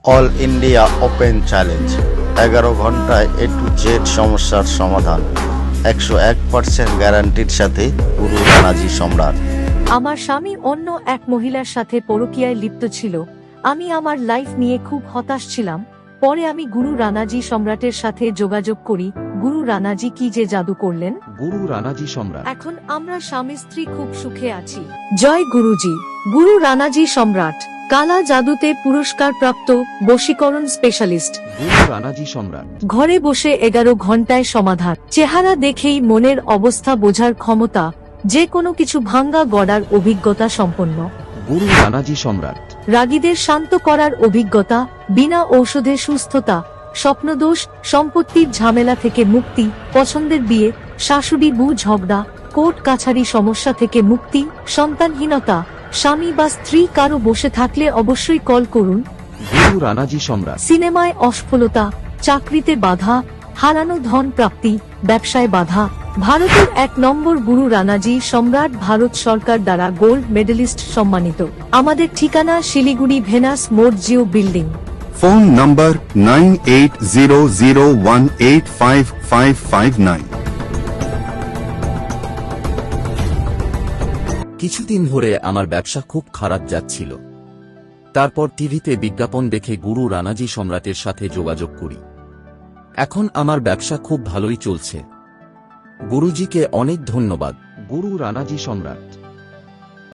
All India open challenge, 11 ঘন্টায় A to Z সমস্যার সমাধান, 101% গ্যারান্টির সাথে গুরু রানাজি সম্রাট। আমার স্বামী অন্য এক মহিলার সাথে পরকীয়ায় লিপ্ত ছিল। আমি আমার লাইফ নিয়ে খুব হতাশ ছিলাম। পরে আমি গুরু রানাজি সম্রাটের সাথে যোগাযোগ করি। গুরু রানাজি কি যে জাদু করলেন! গুরু রানাজি সম্রাট। এখন আমরা স্বামী স্ত্রী খুব সুখে আছি। জয় গুরুজি। গুরু রানাজি সম্রাট, কালা জাদুতে পুরস্কার প্রাপ্ত বশীকরণ স্পেশালিস্ট। গুরু রানাজি সম্রাট। ঘরে বসে 11 ঘন্টায় সমাধান। চেহারা দেখেই মনের অবস্থা বোঝার ক্ষমতা, যে কোনো কিছু ভাঙ্গা গড়ার অভিজ্ঞতা সম্পন্ন। গুরু রানাজি সম্রাট। রাগীদের শান্ত করার অভিজ্ঞতা, বিনা ঔষধে সুস্থতা, স্বপ্নদোষ, সম্পত্তির ঝামেলা থেকে মুক্তি, পছন্দের বিয়ে, শাশুড়ি বউ ঝগড়া, কোর্ট কাছারি সমস্যা থেকে মুক্তি, সন্তানহীনতা, স্বামী বা স্ত্রী কারো বসে থাকলে অবশ্যই কল করুন। গুরু রানাজি সম্রাট। সিনেমায় অসফলতা, চাকরিতে বাধা, হারানো ধন প্রাপ্তি, ব্যবসায় বাধা। ভারতের 1 নম্বর গুরু রানাজি সম্রাট, ভারত সরকার দ্বারা গোল্ড মেডেলিস্ট সম্মানিত। আমাদের ঠিকানা শিলিগুড়ি ভেনাস মোড়, জিও বিল্ডিং। ফোন নম্বর 9800185559। কিছুদিন ধরে আমার ব্যবসা খুব খারাপ যাচ্ছিল। তারপর টিভিতে বিজ্ঞাপন দেখে গুরু রানাজি সম্রাটের সাথে যোগাযোগ করি। এখন আমার ব্যবসা খুব ভালোই চলছে। গুরুজিকে অনেক ধন্যবাদ। গুরু রানাজি সম্রাট।